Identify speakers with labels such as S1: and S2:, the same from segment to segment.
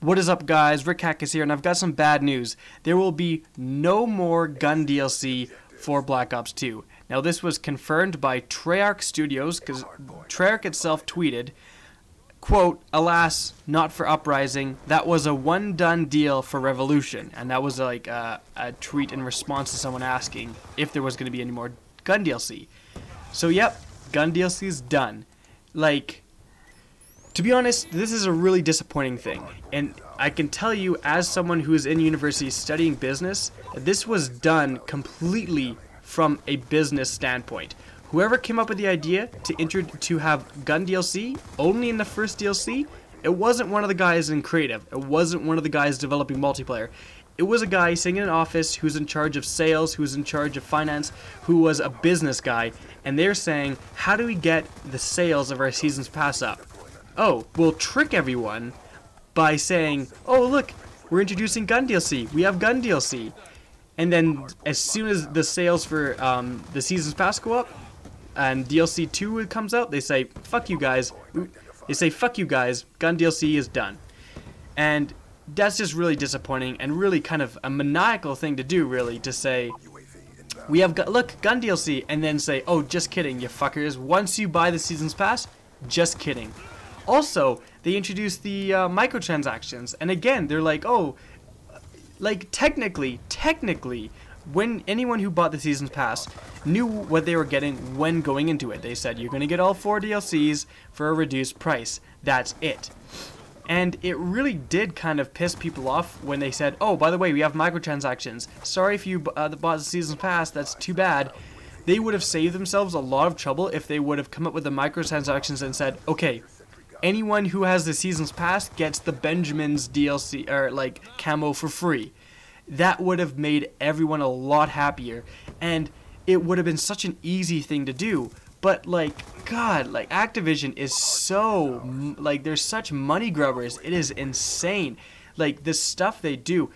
S1: What is up, guys? Rick Hack is here, and I've got some bad news. There will be no more gun DLC for Black Ops 2. Now, this was confirmed by Treyarch Studios, because Treyarch itself tweeted, quote, "Alas, not for Uprising. That was a one-done deal for Revolution." And that was like a tweet in response to someone asking if there was going to be any more gun DLC. So, yep, gun DLC is done. Like, to be honest, this is a really disappointing thing, and I can tell you as someone who is in university studying business, that this was done completely from a business standpoint. Whoever came up with the idea to have gun DLC only in the first DLC, it wasn't one of the guys in creative, it wasn't one of the guys developing multiplayer. It was a guy sitting in an office who's in charge of sales, who's in charge of finance, who was a business guy, and they're saying, how do we get the sales of our Seasons Pass up? Oh, we'll trick everyone by saying, oh look, we're introducing gun DLC, we have gun DLC. And then as soon as the sales for the Seasons Pass go up, and DLC 2 comes out, they say, fuck you guys. They say, fuck you guys, gun DLC is done. And that's just really disappointing and really kind of a maniacal thing to do, really, to say, we have, look, gun DLC, and then say, oh, just kidding, you fuckers. Once you buy the Seasons Pass, just kidding. Also, they introduced the microtransactions, and again, they're like, oh, like technically, when anyone who bought the Seasons Pass knew what they were getting when going into it. They said, you're going to get all 4 DLCs for a reduced price. That's it. And it really did kind of piss people off when they said, oh, by the way, we have microtransactions. Sorry if you bought the Seasons Pass, that's too bad. They would have saved themselves a lot of trouble if they would have come up with the microtransactions and said, okay, anyone who has the Seasons Pass gets the Benjamin's DLC, or like camo, for free. That would have made everyone a lot happier, and it would have been such an easy thing to do. But like, God, like Activision is so, like, they're such money grubbers. It is insane. Like the stuff they do.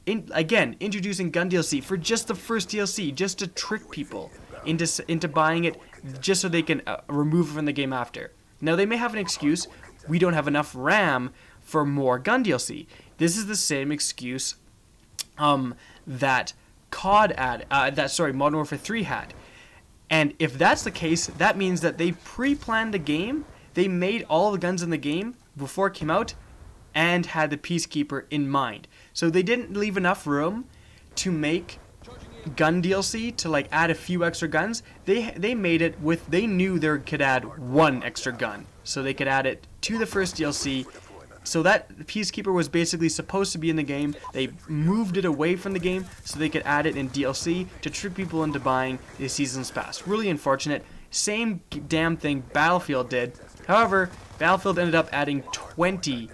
S1: Again, introducing gun DLC for just the first DLC, just to trick people into buying it, just so they can remove it from the game after. Now, they may have an excuse, we don't have enough RAM for more gun DLC. This is the same excuse that Modern Warfare 3 had. And if that's the case, that means that they pre-planned the game, they made all the guns in the game before it came out, and had the Peacekeeper in mind. So they didn't leave enough room to make gun DLC to like add a few extra guns. They made it with, they knew they could add 1 extra gun, so they could add it to the first DLC. So that Peacekeeper was basically supposed to be in the game. They moved it away from the game so they could add it in DLC to trick people into buying the Seasons Pass. Really unfortunate. Same damn thing Battlefield did. However, Battlefield ended up adding 20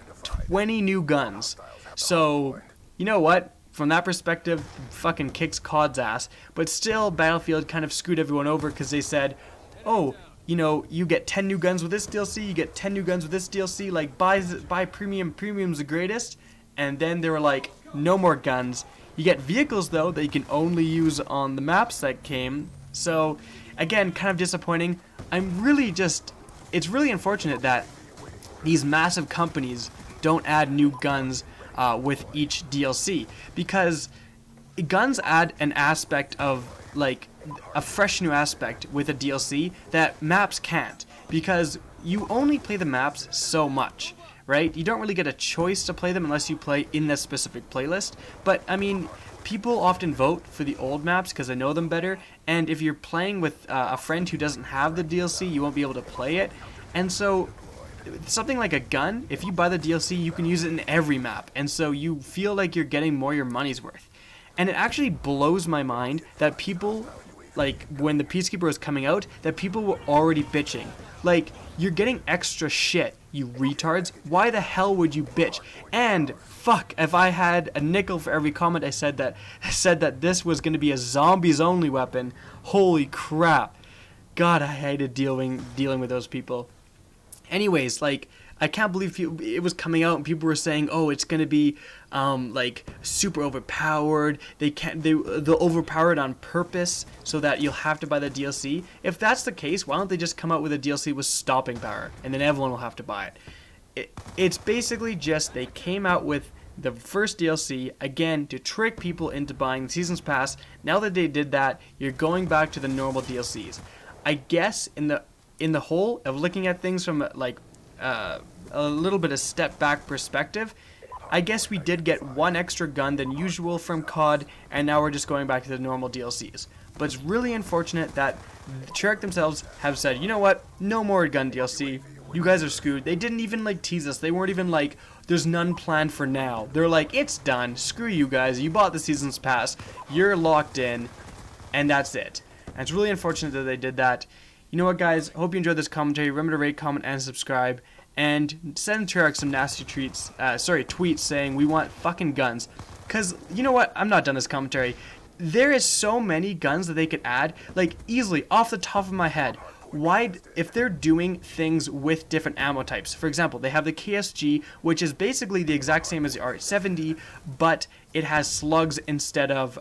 S1: new guns. So, you know what? From that perspective, fucking kicks COD's ass. But still, Battlefield kind of screwed everyone over because they said, oh, you know, you get 10 new guns with this DLC, you get 10 new guns with this DLC, like, buy premium's the greatest. And then they were like, no more guns. You get vehicles, though, that you can only use on the maps that came. So, again, kind of disappointing. It's really unfortunate that these massive companies don't add new guns with each DLC, because guns add an aspect of, like, a fresh new aspect with a DLC that maps can't, because you only play the maps so much, right? You don't really get a choice to play them unless you play in that specific playlist. But I mean, people often vote for the old maps because they know them better, and if you're playing with a friend who doesn't have the DLC, you won't be able to play it. And so something like a gun, if you buy the DLC, you can use it in every map, and so you feel like you're getting more your money's worth. And it actually blows my mind that people, like, when the Peacekeeper was coming out, that people were already bitching. Like, you're getting extra shit, you retards. Why the hell would you bitch? And fuck, if I had a nickel for every comment I said that this was going to be a zombies only weapon, holy crap. God, I hated dealing with those people. Anyways, like, I can't believe it was coming out and people were saying, oh, it's going to be like super overpowered. They'll overpower it on purpose so that you'll have to buy the DLC. If that's the case, why don't they just come out with a DLC with stopping power, and then everyone will have to buy it? it's basically just they came out with the first DLC, again, to trick people into buying the Season's Pass. Now that they did that, you're going back to the normal DLCs. I guess in the whole of looking at things from like a little bit of step back perspective, I guess we did get one extra gun than usual from COD, and now we're just going back to the normal DLCs. But it's really unfortunate that Treyarch themselves have said, you know what, no more gun DLC. You guys are screwed. They didn't even like tease us. They weren't even like, there's none planned for now. They're like, it's done. Screw you guys. You bought the Season's Pass. You're locked in. And that's it. And it's really unfortunate that they did that. You know what, guys? Hope you enjoyed this commentary. Remember to rate, comment, and subscribe. And send Treyarch some nasty tweets saying we want fucking guns. Because, you know what? I'm not done this commentary. There is so many guns that they could add. Like, easily, off the top of my head. Why, if they're doing things with different ammo types, for example, they have the KSG, which is basically the exact same as the R70, but it has slugs instead of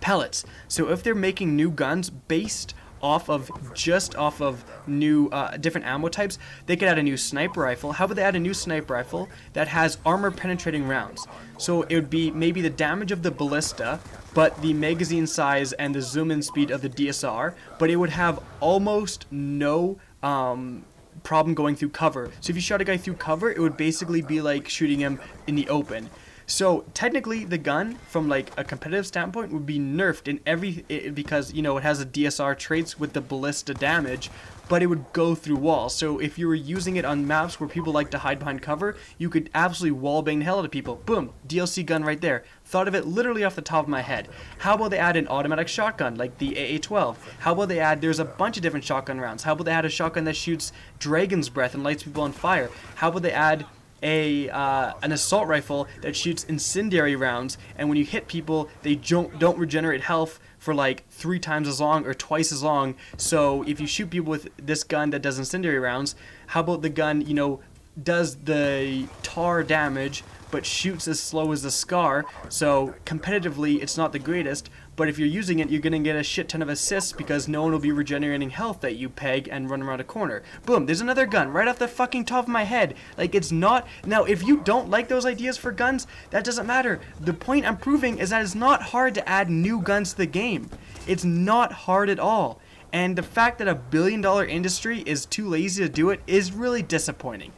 S1: pellets. So if they're making new guns based off of new different ammo types, they could add a new sniper rifle. How about they add a new sniper rifle that has armor penetrating rounds? So it would be maybe the damage of the ballista, but the magazine size and the zoom in speed of the DSR, but it would have almost no problem going through cover. So if you shot a guy through cover, it would basically be like shooting him in the open. So technically the gun from like a competitive standpoint would be nerfed in because, you know, it has a DSR traits with the ballista damage, but it would go through walls. So if you were using it on maps where people like to hide behind cover, you could absolutely wallbang the hell out of people. Boom, DLC gun right there. Thought of it literally off the top of my head. How about they add an automatic shotgun like the AA-12? How about they add, there's a bunch of different shotgun rounds. How about they add a shotgun that shoots dragon's breath and lights people on fire? How about they add an assault rifle that shoots incendiary rounds, and when you hit people, they don't regenerate health for like 3 times as long or twice as long. So if you shoot people with this gun that does incendiary rounds, how about the gun, you know, does the tar damage but shoots as slow as the Scar? So competitively it's not the greatest, but if you're using it, you're gonna get a shit ton of assists because no one will be regenerating health that you peg and run around a corner. Boom, there's another gun right off the fucking top of my head. Like, it's not, now if you don't like those ideas for guns, that doesn't matter. The point I'm proving is that it's not hard to add new guns to the game. It's not hard at all. And the fact that $1 billion industry is too lazy to do it is really disappointing.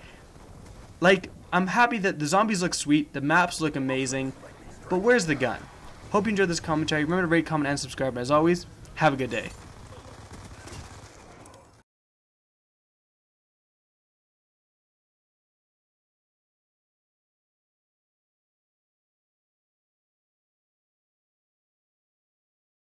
S1: Like, I'm happy that the zombies look sweet, the maps look amazing, but where's the gun? Hope you enjoyed this commentary. Remember to rate, comment, and subscribe. And as always, have a good day.